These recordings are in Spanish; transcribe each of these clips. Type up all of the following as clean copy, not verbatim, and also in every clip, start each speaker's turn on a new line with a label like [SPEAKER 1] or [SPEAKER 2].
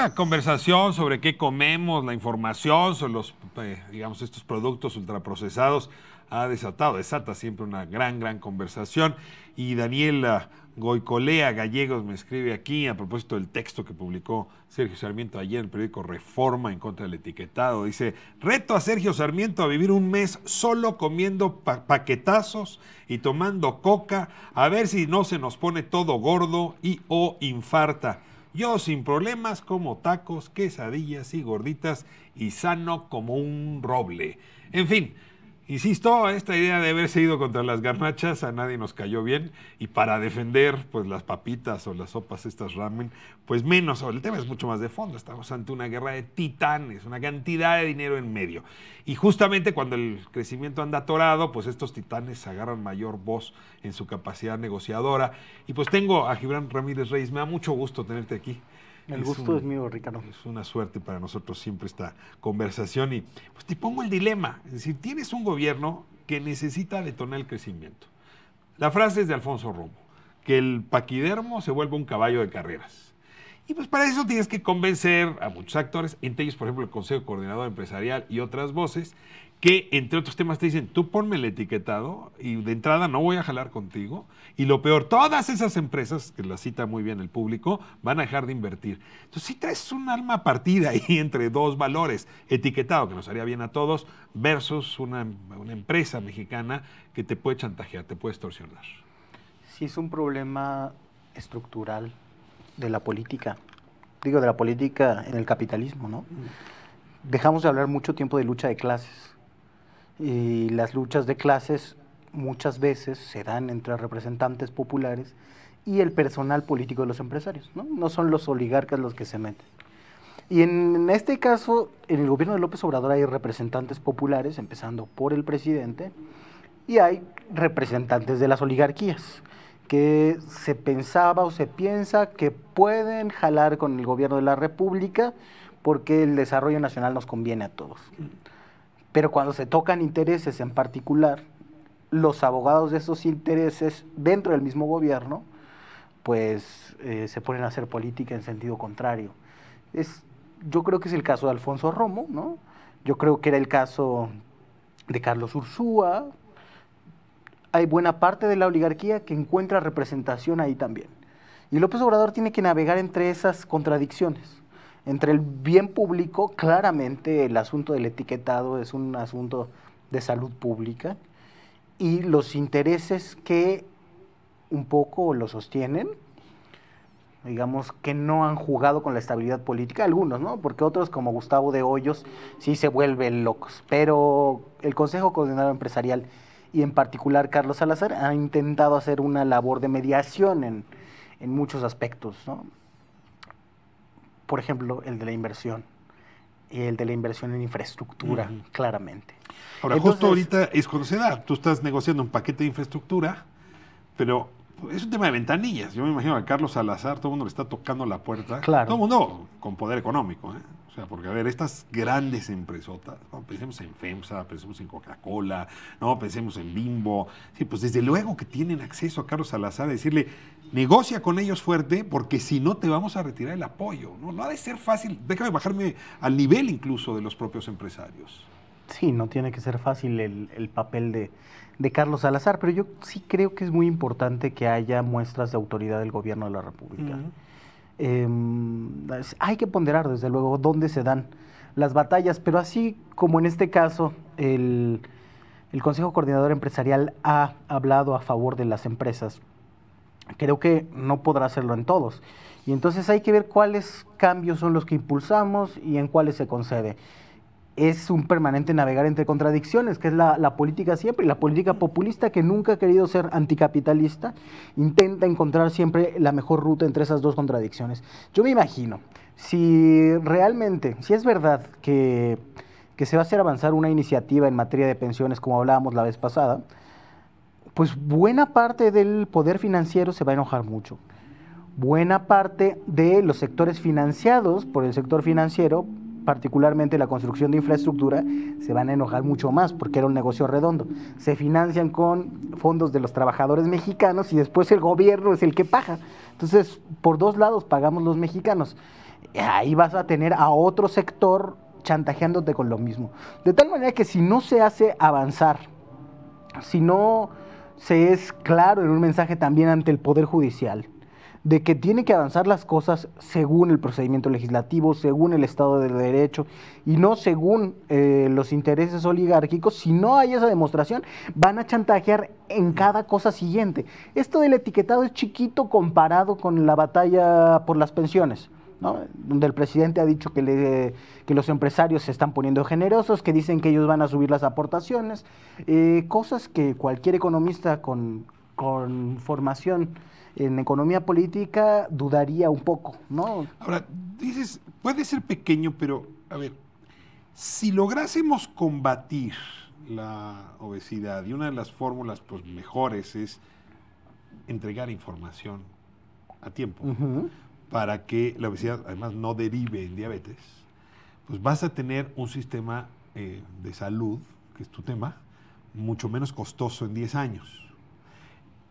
[SPEAKER 1] esta conversación sobre qué comemos, la información sobre los, digamos, estos productos ultraprocesados desata siempre una gran conversación. Y Daniel Goicolea Gallegos me escribe aquí a propósito del texto que publicó Sergio Sarmiento ayer en el periódico Reforma en contra del etiquetado. Dice: reto a Sergio Sarmiento a vivir un mes solo comiendo paquetazos y tomando coca, a ver si no se nos pone todo gordo y o infarta. Yo sin problemas como tacos, quesadillas y gorditas y sano como un roble. En fin, insisto, esta idea de haberse ido contra las garnachas a nadie nos cayó bien, y para defender pues las papitas o las sopas estas ramen, pues menos. El tema es mucho más de fondo, estamos ante una guerra de titanes, una cantidad de dinero en medio. Y justamente cuando el crecimiento anda atorado, pues estos titanes agarran mayor voz en su capacidad negociadora. Y pues tengo a Gibran Ramírez Reyes, me da mucho gusto tenerte aquí.
[SPEAKER 2] El gusto es mío, Ricardo.
[SPEAKER 1] Es una suerte para nosotros siempre esta conversación. Y pues te pongo el dilema. Es decir, tienes un gobierno que necesita detonar el crecimiento. La frase es de Alfonso Romo, que el paquidermo se vuelve un caballo de carreras. Y pues para eso tienes que convencer a muchos actores, entre ellos, por ejemplo, el Consejo Coordinador Empresarial y otras voces, que entre otros temas te dicen: tú ponme el etiquetado y de entrada no voy a jalar contigo. Y lo peor, todas esas empresas, que la cita muy bien el público, van a dejar de invertir. Entonces sí traes un alma partida ahí entre dos valores: etiquetado, que nos haría bien a todos, versus una empresa mexicana que te puede chantajear, te puede extorsionar.
[SPEAKER 2] Sí, es un problema estructural de la política. Digo, de la política en el capitalismo, ¿no? Dejamos de hablar mucho tiempo de lucha de clases. Y las luchas de clases muchas veces se dan entre representantes populares y el personal político de los empresarios, ¿no? No son los oligarcas los que se meten. Y en este caso, en el gobierno de López Obrador hay representantes populares, empezando por el presidente, y hay representantes de las oligarquías, que se pensaba o se piensa que pueden jalar con el gobierno de la República porque el desarrollo nacional nos conviene a todos. Pero cuando se tocan intereses en particular, los abogados de esos intereses dentro del mismo gobierno, pues se ponen a hacer política en sentido contrario. Yo creo que es el caso de Alfonso Romo, ¿no? Yo creo que era el caso de Carlos Ursúa. Hay buena parte de la oligarquía que encuentra representación ahí también. Y López Obrador tiene que navegar entre esas contradicciones. Entre el bien público, claramente el asunto del etiquetado es un asunto de salud pública, y los intereses que un poco lo sostienen, digamos, que no han jugado con la estabilidad política, algunos, ¿no? Porque otros, como Gustavo de Hoyos, sí se vuelven locos. Pero el Consejo Coordinador Empresarial, y en particular Carlos Salazar, ha intentado hacer una labor de mediación en muchos aspectos, ¿no? Por ejemplo, el de la inversión, y el de la inversión en infraestructura, claramente.
[SPEAKER 1] Ahora, entonces, justo ahorita es cuando se da. Tú estás negociando un paquete de infraestructura, pero es un tema de ventanillas. Yo me imagino a Carlos Salazar, todo el mundo le está tocando la puerta.
[SPEAKER 2] Claro.
[SPEAKER 1] Todo el mundo con poder económico, ¿eh? O sea, porque, a ver, estas grandes empresotas, ¿no? Pensemos en FEMSA, pensemos en Coca-Cola, ¿no? Pensemos en Bimbo. Sí, pues desde luego que tienen acceso a Carlos Salazar a decirle: negocia con ellos fuerte, porque si no te vamos a retirar el apoyo, ¿no? No ha de ser fácil. Déjame bajarme al nivel incluso de los propios empresarios.
[SPEAKER 2] Sí, no tiene que ser fácil el papel de Carlos Salazar, pero yo sí creo que es muy importante que haya muestras de autoridad del gobierno de la República. Hay que ponderar, desde luego, dónde se dan las batallas, pero así como en este caso el Consejo Coordinador Empresarial ha hablado a favor de las empresas, creo que no podrá hacerlo en todos. Y entonces hay que ver cuáles cambios son los que impulsamos y en cuáles se concede. Es un permanente navegar entre contradicciones, que es la política siempre, y la política populista, que nunca ha querido ser anticapitalista, intenta encontrar siempre la mejor ruta entre esas dos contradicciones. Yo me imagino, si realmente, si es verdad que se va a hacer avanzar una iniciativa en materia de pensiones, como hablábamos la vez pasada, pues buena parte del poder financiero se va a enojar mucho. Buena parte de los sectores financiados por el sector financiero, particularmente la construcción de infraestructura, se van a enojar mucho más porque era un negocio redondo. Se financian con fondos de los trabajadores mexicanos y después el gobierno es el que paga. Entonces, por dos lados pagamos los mexicanos. Ahí vas a tener a otro sector chantajeándote con lo mismo. De tal manera que si no se hace avanzar, si no se es claro en un mensaje también ante el Poder Judicial, de que tiene que avanzar las cosas según el procedimiento legislativo, según el Estado de Derecho y no según los intereses oligárquicos, si no hay esa demostración, van a chantajear en cada cosa siguiente. Esto del etiquetado es chiquito comparado con la batalla por las pensiones, ¿no? Donde el presidente ha dicho que los empresarios se están poniendo generosos, que dicen que ellos van a subir las aportaciones, cosas que cualquier economista con formación en economía política dudaría un poco, ¿no?
[SPEAKER 1] Ahora, dices, puede ser pequeño, pero, a ver, si lográsemos combatir la obesidad, y una de las fórmulas pues, mejores es entregar información a tiempo, para que la obesidad además no derive en diabetes, pues vas a tener un sistema de salud, que es tu tema, mucho menos costoso en 10 años.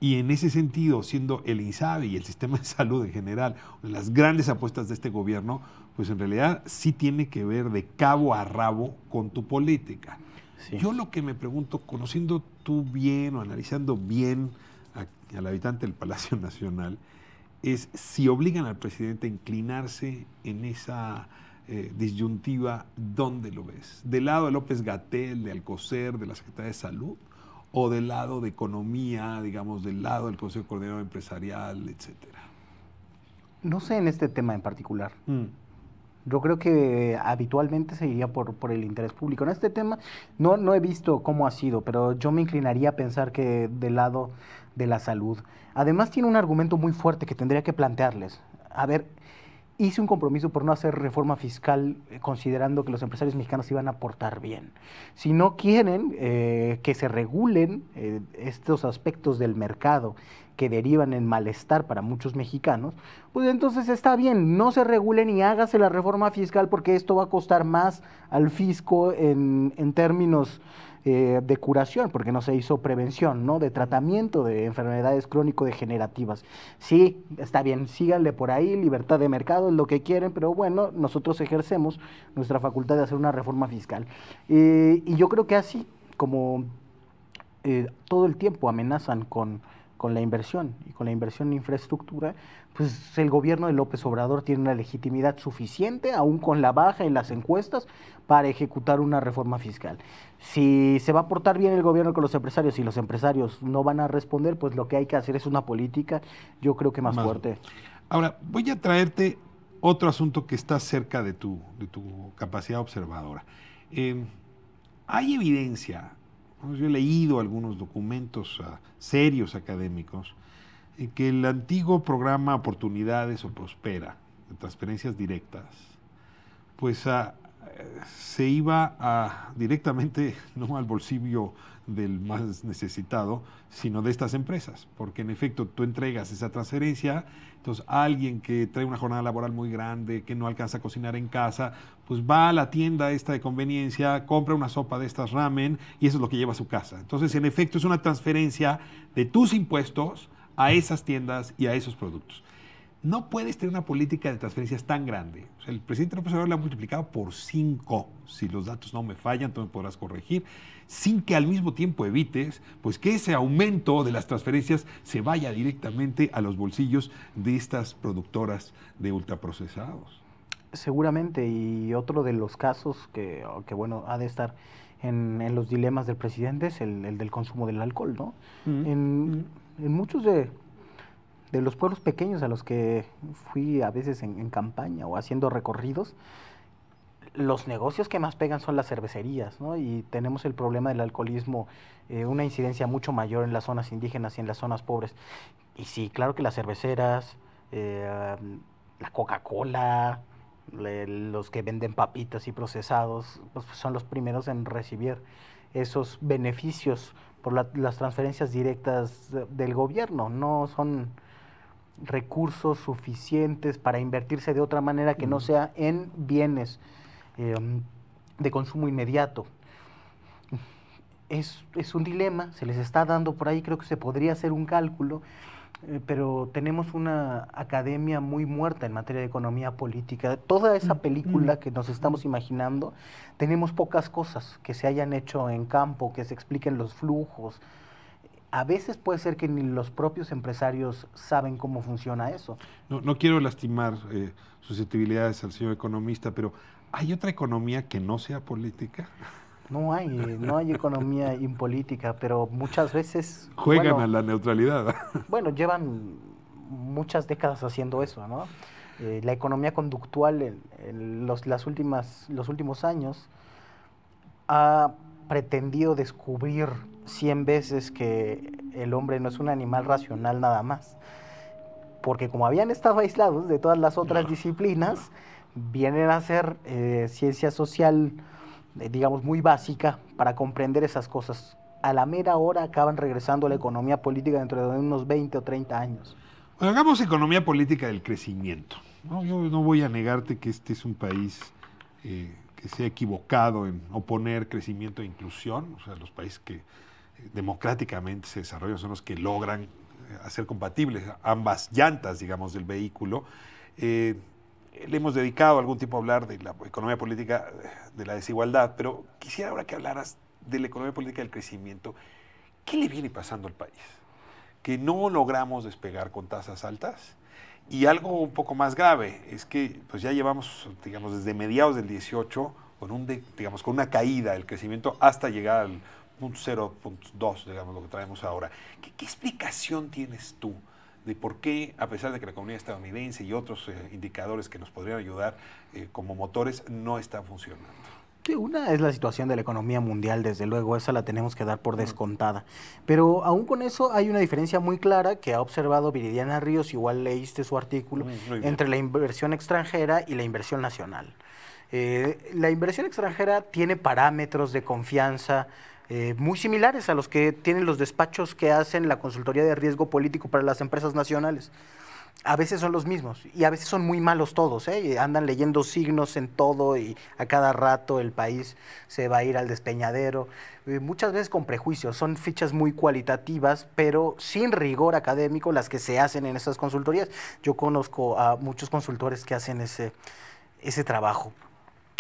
[SPEAKER 1] Y en ese sentido, siendo el INSABI y el sistema de salud en general las grandes apuestas de este gobierno, pues en realidad sí tiene que ver de cabo a rabo con tu política. Sí. Yo lo que me pregunto, conociendo tú bien o analizando bien al habitante del Palacio Nacional, es si obligan al presidente a inclinarse en esa disyuntiva, ¿dónde lo ves? ¿Del lado de López-Gatell, de Alcocer, de la Secretaría de Salud? ¿O del lado de economía, digamos, del lado del Consejo Coordinador Empresarial, etcétera?
[SPEAKER 2] No sé en este tema en particular. Yo creo que habitualmente se iría por el interés público. En este tema no he visto cómo ha sido, pero yo me inclinaría a pensar que del lado de la salud. Además tiene un argumento muy fuerte que tendría que plantearles. A ver, hice un compromiso por no hacer reforma fiscal considerando que los empresarios mexicanos iban a aportar bien. Si no quieren que se regulen estos aspectos del mercado que derivan en malestar para muchos mexicanos, pues entonces está bien, no se regulen y hágase la reforma fiscal porque esto va a costar más al fisco en términos de curación, porque no se hizo prevención, ¿no? De tratamiento de enfermedades crónico-degenerativas. Sí, está bien, síganle por ahí, libertad de mercado es lo que quieren, pero bueno, nosotros ejercemos nuestra facultad de hacer una reforma fiscal. Y yo creo que así como todo el tiempo amenazan con la inversión y con la inversión en infraestructura, pues el gobierno de López Obrador tiene una legitimidad suficiente, aún con la baja en las encuestas, para ejecutar una reforma fiscal. Si se va a portar bien el gobierno con los empresarios y los empresarios no van a responder, pues lo que hay que hacer es una política, yo creo que más fuerte.
[SPEAKER 1] Ahora, voy a traerte otro asunto que está cerca de tu capacidad observadora. Hay evidencia. Yo he leído algunos documentos serios académicos en que el antiguo programa Oportunidades o Prospera, de transferencias directas, pues se iba directamente no al bolsillo del más necesitado, sino de estas empresas, porque en efecto tú entregas esa transferencia, entonces alguien que trae una jornada laboral muy grande, que no alcanza a cocinar en casa, pues va a la tienda esta de conveniencia, compra una sopa de estas ramen y eso es lo que lleva a su casa. Entonces en efecto es una transferencia de tus impuestos a esas tiendas y a esos productos. No puedes tener una política de transferencias tan grande. O sea, el presidente López Obrador la ha multiplicado por 5, si los datos no me fallan, tú me podrás corregir, sin que al mismo tiempo evites pues, que ese aumento de las transferencias se vaya directamente a los bolsillos de estas productoras de ultraprocesados.
[SPEAKER 2] Seguramente, y otro de los casos que bueno, ha de estar en los dilemas del presidente es el del consumo del alcohol, ¿no? En muchos de los pueblos pequeños a los que fui a veces en campaña o haciendo recorridos, los negocios que más pegan son las cervecerías, ¿no? Y tenemos el problema del alcoholismo, una incidencia mucho mayor en las zonas indígenas y en las zonas pobres. Y sí, claro que las cerveceras, la Coca-Cola, los que venden papitas y procesados, pues son los primeros en recibir esos beneficios por las transferencias directas del gobierno. No son recursos suficientes para invertirse de otra manera que no sea en bienes de consumo inmediato. Es un dilema, se les está dando por ahí, creo que se podría hacer un cálculo pero tenemos una academia muy muerta en materia de economía política. Toda esa película que nos estamos imaginando, tenemos pocas cosas que se hayan hecho en campo, que se expliquen los flujos. A veces puede ser que ni los propios empresarios saben cómo funciona eso.
[SPEAKER 1] No quiero lastimar susceptibilidades al señor economista, pero ¿hay otra economía que no sea política?
[SPEAKER 2] No hay economía impolítica, pero muchas veces,
[SPEAKER 1] Juegan a la neutralidad.
[SPEAKER 2] bueno, llevan muchas décadas haciendo eso, ¿no? La economía conductual en los últimos años ha pretendido descubrir 100 veces que el hombre no es un animal racional nada más. Porque como habían estado aislados de todas las otras disciplinas, vienen a hacer ciencia social, digamos, muy básica para comprender esas cosas. A la mera hora acaban regresando a la economía política dentro de unos 20 o 30 años.
[SPEAKER 1] Bueno, hagamos economía política del crecimiento, ¿no? Yo no voy a negarte que este es un país que se ha equivocado en oponer crecimiento e inclusión. O sea, los países que democráticamente se desarrollan son los que logran hacer compatibles ambas llantas, digamos, del vehículo. Le hemos dedicado algún tiempo a hablar de la economía política de la desigualdad, pero quisiera ahora que hablaras de la economía política del crecimiento. ¿Qué le viene pasando al país? Que no logramos despegar con tasas altas. Y algo un poco más grave es que pues ya llevamos, digamos, desde mediados del 18 con una caída del crecimiento hasta llegar al 0.2, digamos, lo que traemos ahora. ¿Qué explicación tienes tú de por qué, a pesar de que la economía estadounidense y otros indicadores que nos podrían ayudar como motores, no están funcionando?
[SPEAKER 2] Sí, una es la situación de la economía mundial, desde luego, esa la tenemos que dar por descontada. Pero aún con eso hay una diferencia muy clara que ha observado Viridiana Ríos, igual leíste su artículo, entre la inversión extranjera y la inversión nacional. La inversión extranjera tiene parámetros de confianza muy similares a los que tienen los despachos que hacen la consultoría de riesgo político para las empresas nacionales. A veces son los mismos y a veces son muy malos todos, ¿eh? Andan leyendo signos en todo y a cada rato el país se va a ir al despeñadero. Muchas veces con prejuicios, son fichas muy cualitativas, pero sin rigor académico las que se hacen en esas consultorías. Yo conozco a muchos consultores que hacen ese trabajo.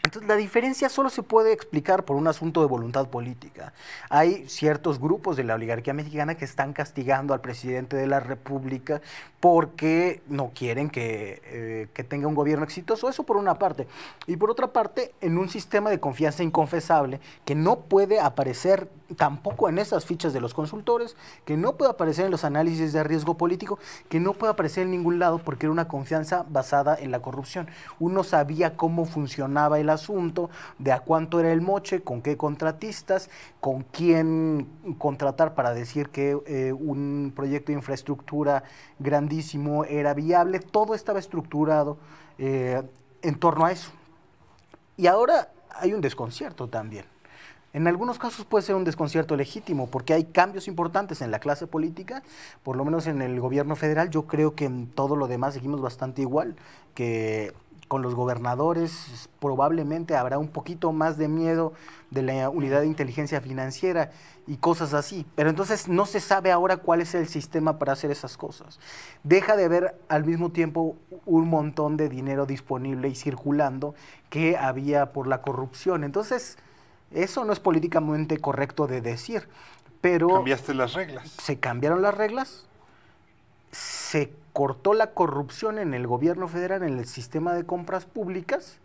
[SPEAKER 2] Entonces, la diferencia solo se puede explicar por un asunto de voluntad política. Hay ciertos grupos de la oligarquía mexicana que están castigando al presidente de la República porque no quieren que tenga un gobierno exitoso. Eso por una parte. Y por otra parte, en un sistema de confianza inconfesable que no puede aparecer tampoco en esas fichas de los consultores, que no puede aparecer en los análisis de riesgo político, que no puede aparecer en ningún lado porque era una confianza basada en la corrupción. Uno sabía cómo funcionaba el asunto, de a cuánto era el moche, con qué contratistas, con quién contratar para decir que un proyecto de infraestructura grandísimo era viable. Todo estaba estructurado en torno a eso. Y ahora hay un desconcierto también. En algunos casos puede ser un desconcierto legítimo porque hay cambios importantes en la clase política, por lo menos en el gobierno federal. Yo creo que en todo lo demás seguimos bastante igual, que con los gobernadores probablemente habrá un poquito más de miedo de la unidad de inteligencia financiera y cosas así. Pero entonces no se sabe ahora cuál es el sistema para hacer esas cosas. Deja de haber al mismo tiempo un montón de dinero disponible y circulando que había por la corrupción. Entonces, eso no es políticamente correcto de decir, pero...
[SPEAKER 1] Cambiaste las reglas.
[SPEAKER 2] Se cambiaron las reglas, se cortó la corrupción en el gobierno federal, en el sistema de compras públicas,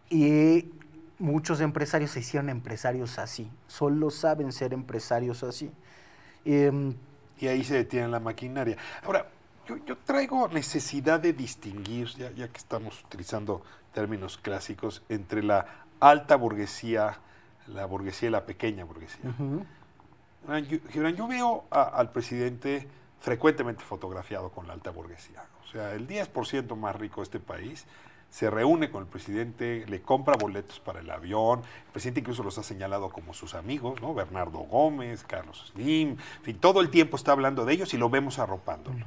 [SPEAKER 2] y muchos empresarios se hicieron empresarios así, solo saben ser empresarios así.
[SPEAKER 1] Y ahí se detiene la maquinaria. Ahora, yo traigo necesidad de distinguir, ya que estamos utilizando términos clásicos, entre la alta burguesía, la burguesía y la pequeña burguesía. Gibran, yo veo al presidente frecuentemente fotografiado con la alta burguesía. O sea, el 10% más rico de este país se reúne con el presidente, le compra boletos para el avión. El presidente incluso los ha señalado como sus amigos, ¿no? Bernardo Gómez, Carlos Slim, en fin, todo el tiempo está hablando de ellos y lo vemos arropándolo.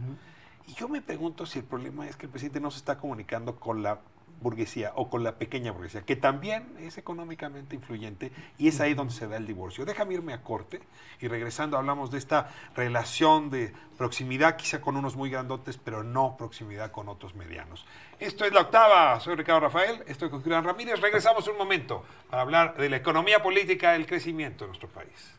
[SPEAKER 1] Y yo me pregunto si el problema es que el presidente no se está comunicando con la burguesía o con la pequeña burguesía, que también es económicamente influyente, y es ahí donde se da el divorcio. Déjame irme a corte y regresando hablamos de esta relación de proximidad quizá con unos muy grandotes, pero no proximidad con otros medianos. Esto es La Octava, soy Ricardo Rafael, estoy con Gibran Ramírez, regresamos un momento para hablar de la economía política del crecimiento de nuestro país.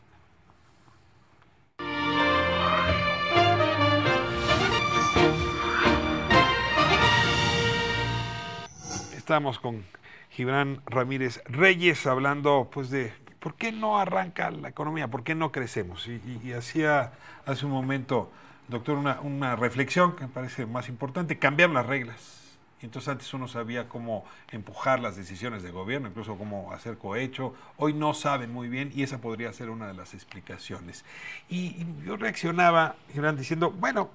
[SPEAKER 1] Estamos con Gibran Ramírez Reyes hablando pues de por qué no arranca la economía, por qué no crecemos. Y hacía hace un momento, doctor, una reflexión que me parece más importante, cambiar las reglas. Entonces antes uno sabía cómo empujar las decisiones de gobierno, incluso cómo hacer cohecho. Hoy no saben muy bien y esa podría ser una de las explicaciones. Y yo reaccionaba, Gibran, diciendo, bueno,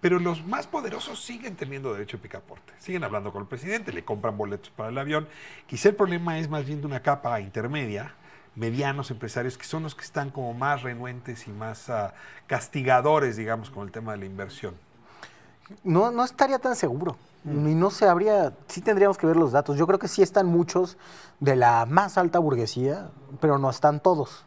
[SPEAKER 1] pero los más poderosos siguen teniendo derecho a picaporte. Siguen hablando con el presidente, le compran boletos para el avión. Quizá el problema es más bien de una capa intermedia, medianos empresarios, que son los que están como más renuentes y más castigadores, digamos, con el tema de la inversión.
[SPEAKER 2] No estaría tan seguro. Y no se habría, sí tendríamos que ver los datos. Yo creo que sí están muchos de la más alta burguesía, pero no están todos.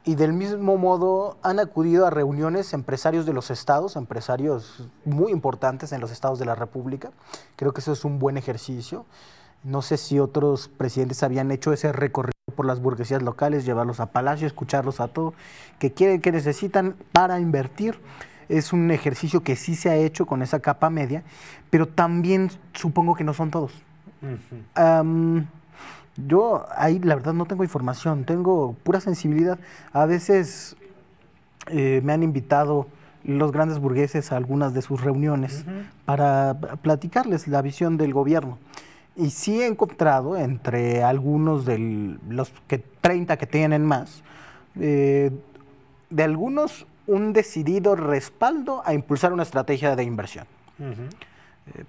[SPEAKER 2] Y del mismo modo han acudido a reuniones empresarios de los estados, empresarios muy importantes en los estados de la República. Creo que eso es un buen ejercicio. No sé si otros presidentes habían hecho ese recorrido por las burguesías locales, llevarlos a Palacio, escucharlos a todo, que quieren, que necesitan para invertir. Es un ejercicio que sí se ha hecho con esa capa media, pero también supongo que no son todos. Yo ahí la verdad no tengo información, tengo pura sensibilidad. A veces me han invitado los grandes burgueses a algunas de sus reuniones para platicarles la visión del gobierno. Y sí he encontrado entre algunos de los 30 que tienen más, de algunos un decidido respaldo a impulsar una estrategia de inversión.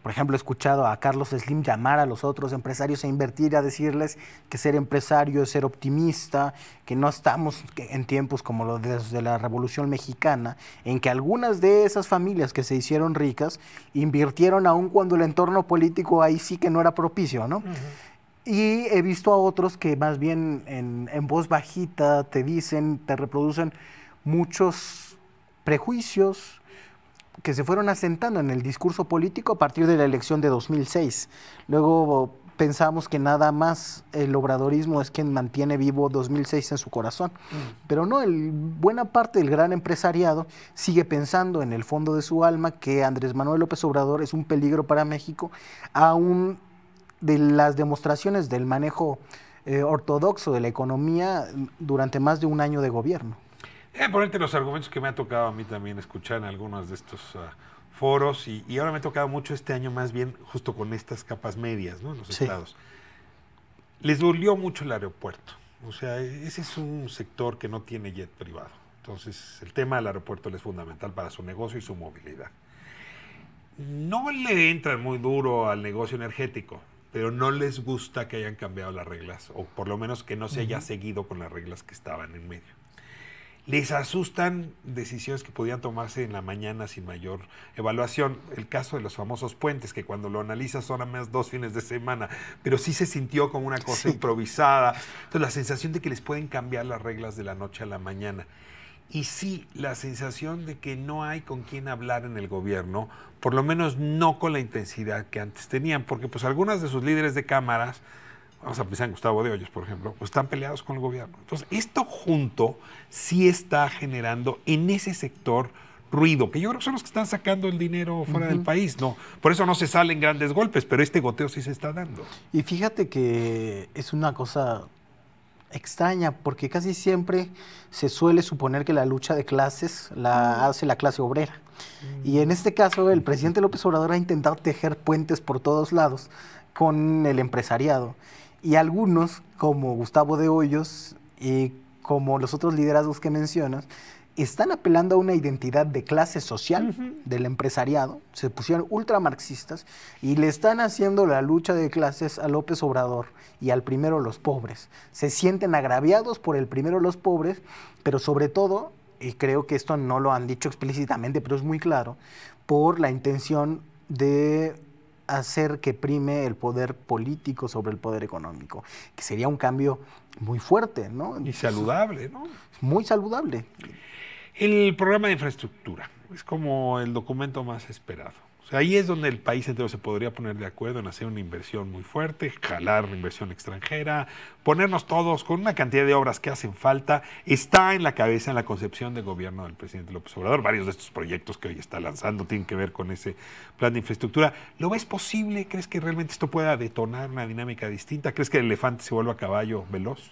[SPEAKER 2] Por ejemplo, he escuchado a Carlos Slim llamar a los otros empresarios a invertir, a decirles que ser empresario es ser optimista, que no estamos en tiempos como los desde la Revolución Mexicana, en que algunas de esas familias que se hicieron ricas invirtieron aún cuando el entorno político ahí sí que no era propicio, ¿no? Y he visto a otros que más bien en voz bajita te dicen, te reproducen muchos prejuicios que se fueron asentando en el discurso político a partir de la elección de 2006. Luego pensamos que nada más el obradorismo es quien mantiene vivo 2006 en su corazón. Pero no, buena parte del gran empresariado sigue pensando en el fondo de su alma que Andrés Manuel López Obrador es un peligro para México, aún de las demostraciones del manejo ortodoxo de la economía durante más de un año de gobierno.
[SPEAKER 1] Ponerte los argumentos que me ha tocado a mí también escuchar en algunos de estos foros y ahora me ha tocado mucho este año más bien justo con estas capas medias, ¿no? En los estados. Les dolió mucho el aeropuerto. O sea, ese es un sector que no tiene jet privado. Entonces, el tema del aeropuerto es fundamental para su negocio y su movilidad. No le entran muy duro al negocio energético, pero no les gusta que hayan cambiado las reglas, o por lo menos que no se haya seguido con las reglas que estaban en medio. Les asustan decisiones que podían tomarse en la mañana sin mayor evaluación. El caso de los famosos puentes, que cuando lo analizas son apenas 2 fines de semana, pero sí se sintió como una cosa improvisada. Entonces la sensación de que les pueden cambiar las reglas de la noche a la mañana. Y sí, la sensación de que no hay con quién hablar en el gobierno, por lo menos no con la intensidad que antes tenían, porque pues algunas de sus líderes de cámaras, vamos a pensar en Gustavo de Hoyos, por ejemplo, pues están peleados con el gobierno. Entonces, esto junto sí está generando en ese sector ruido, que yo creo que son los que están sacando el dinero fuera del país, ¿no? Por eso no se salen grandes golpes, pero este goteo sí se está dando.
[SPEAKER 2] Y fíjate que es una cosa extraña, porque casi siempre se suele suponer que la lucha de clases la hace la clase obrera. Y en este caso, el presidente López Obrador ha intentado tejer puentes por todos lados con el empresariado. Y algunos, como Gustavo de Hoyos y como los otros liderazgos que mencionas, están apelando a una identidad de clase social del empresariado, se pusieron ultramarxistas y le están haciendo la lucha de clases a López Obrador y al primero los pobres. Se sienten agraviados por el primero los pobres, pero sobre todo, y creo que esto no lo han dicho explícitamente, pero es muy claro, por la intención de hacer que prime el poder político sobre el poder económico, que sería un cambio muy fuerte, ¿no?
[SPEAKER 1] Y saludable, ¿no?
[SPEAKER 2] Muy saludable.
[SPEAKER 1] El programa de infraestructura es como el documento más esperado. O sea, ahí es donde el país entero se podría poner de acuerdo en hacer una inversión muy fuerte, jalar la inversión extranjera, ponernos todos con una cantidad de obras que hacen falta. Está en la cabeza, en la concepción de gobierno del presidente López Obrador. Varios de estos proyectos que hoy está lanzando tienen que ver con ese plan de infraestructura. ¿Lo ves posible? ¿Crees que realmente esto pueda detonar una dinámica distinta? ¿Crees que el elefante se vuelva caballo veloz?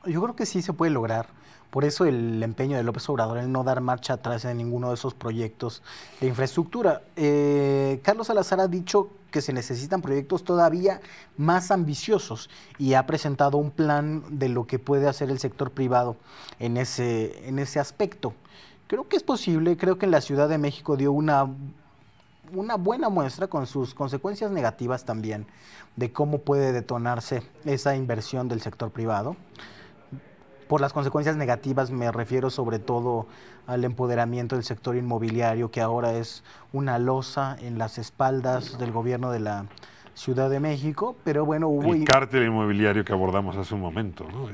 [SPEAKER 2] Yo creo que sí se puede lograr. Por eso el empeño de López Obrador en no dar marcha atrás en ninguno de esos proyectos de infraestructura. Carlos Salazar ha dicho que se necesitan proyectos todavía más ambiciosos y ha presentado un plan de lo que puede hacer el sector privado en ese aspecto. Creo que es posible, creo que en la Ciudad de México dio una buena muestra con sus consecuencias negativas también de cómo puede detonarse esa inversión del sector privado. Por las consecuencias negativas me refiero sobre todo al empoderamiento del sector inmobiliario, que ahora es una losa en las espaldas del gobierno de la Ciudad de México, pero bueno,
[SPEAKER 1] El cártel inmobiliario que abordamos hace un momento, ¿no?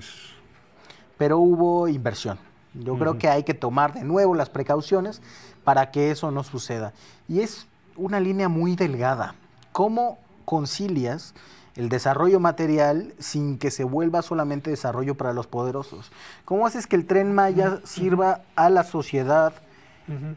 [SPEAKER 2] Pero hubo inversión. Yo creo que hay que tomar de nuevo las precauciones para que eso no suceda. Y es una línea muy delgada. ¿Cómo concilias el desarrollo material sin que se vuelva solamente desarrollo para los poderosos? ¿Cómo haces que el Tren Maya sirva a la sociedad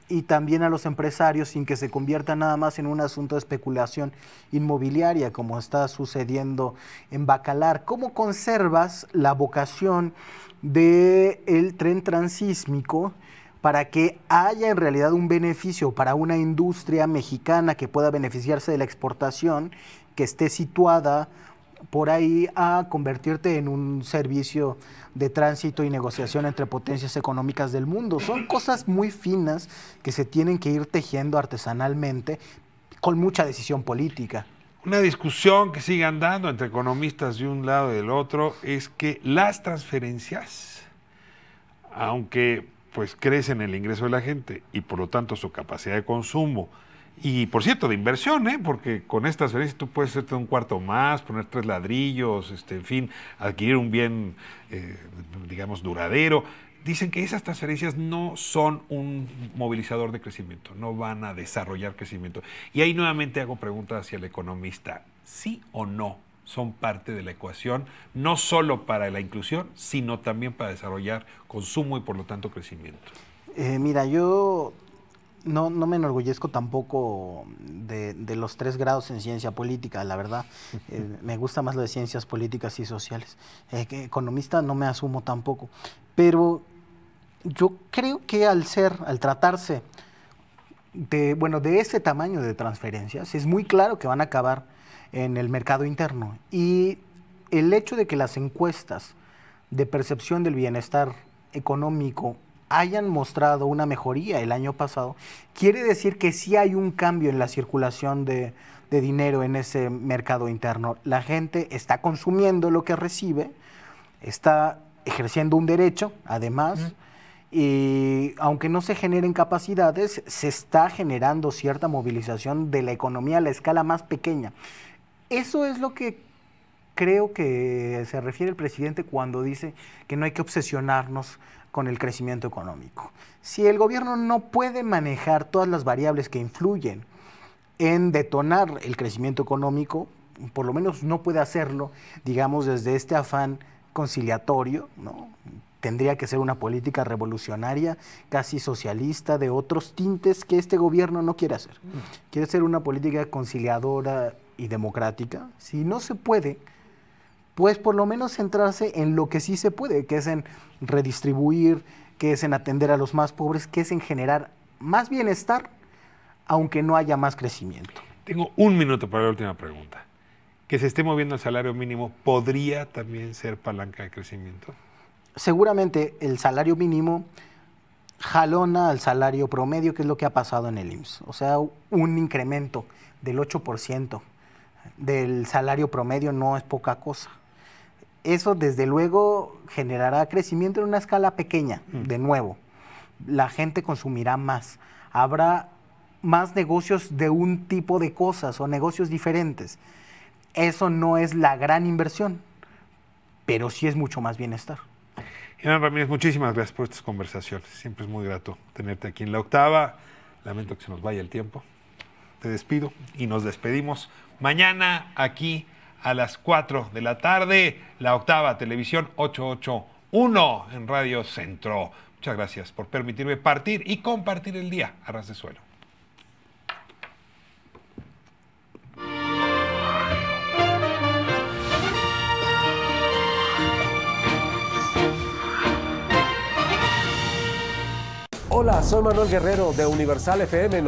[SPEAKER 2] y también a los empresarios sin que se convierta nada más en un asunto de especulación inmobiliaria como está sucediendo en Bacalar? ¿Cómo conservas la vocación del tren transísmico para que haya en realidad un beneficio para una industria mexicana que pueda beneficiarse de la exportación, que esté situada por ahí a convertirte en un servicio de tránsito y negociación entre potencias económicas del mundo? Son cosas muy finas que se tienen que ir tejiendo artesanalmente con mucha decisión política.
[SPEAKER 1] Una discusión que sigue andando entre economistas de un lado y del otro es que las transferencias, aunque pues crecen el ingreso de la gente y por lo tanto su capacidad de consumo, y por cierto, de inversión, porque con estas transferencias tú puedes hacerte un cuarto más, poner 3 ladrillos, en fin, adquirir un bien, digamos, duradero. Dicen que esas transferencias no son un movilizador de crecimiento, no van a desarrollar crecimiento. Y ahí nuevamente hago preguntas hacia el economista, ¿sí o no son parte de la ecuación, no solo para la inclusión, sino también para desarrollar consumo y por lo tanto crecimiento?
[SPEAKER 2] Mira, yo no me enorgullezco tampoco de los 3 grados en ciencia política, la verdad. Me gusta más lo de ciencias políticas y sociales. Que economista no me asumo tampoco. Pero yo creo que al tratarse de ese tamaño de transferencias, es muy claro que van a acabar en el mercado interno. Y el hecho de que las encuestas de percepción del bienestar económico hayan mostrado una mejoría el año pasado, quiere decir que sí hay un cambio en la circulación de dinero en ese mercado interno. La gente está consumiendo lo que recibe, está ejerciendo un derecho, además, y aunque no se generen capacidades, se está generando cierta movilización de la economía a la escala más pequeña. Eso es lo que creo que se refiere el presidente cuando dice que no hay que obsesionarnos con el crecimiento económico. Si el gobierno no puede manejar todas las variables que influyen en detonar el crecimiento económico, por lo menos no puede hacerlo, digamos, desde este afán conciliatorio, ¿no? Tendría que ser una política revolucionaria, casi socialista, de otros tintes que este gobierno no quiere hacer. Quiere ser una política conciliadora y democrática. Si no se puede, pues por lo menos centrarse en lo que sí se puede, que es en redistribuir, que es en atender a los más pobres, que es en generar más bienestar, aunque no haya más crecimiento.
[SPEAKER 1] Tengo un minuto para la última pregunta. ¿Que se esté moviendo el salario mínimo podría también ser palanca de crecimiento?
[SPEAKER 2] Seguramente el salario mínimo jalona al salario promedio, que es lo que ha pasado en el IMSS. O sea, un incremento del 8% del salario promedio no es poca cosa. Eso, desde luego, generará crecimiento en una escala pequeña, de nuevo. La gente consumirá más. Habrá más negocios de un tipo de cosas o negocios diferentes. Eso no es la gran inversión, pero sí es mucho más bienestar.
[SPEAKER 1] Iván Ramírez, muchísimas gracias por estas conversaciones. Siempre es muy grato tenerte aquí en La Octava. Lamento que se nos vaya el tiempo. Te despido y nos despedimos mañana aquí a las 4 de la tarde. La Octava, Televisión 881 en Radio Centro. Muchas gracias por permitirme partir y compartir el día a ras de suelo.
[SPEAKER 3] Hola, soy Manuel Guerrero de Universal FM 90.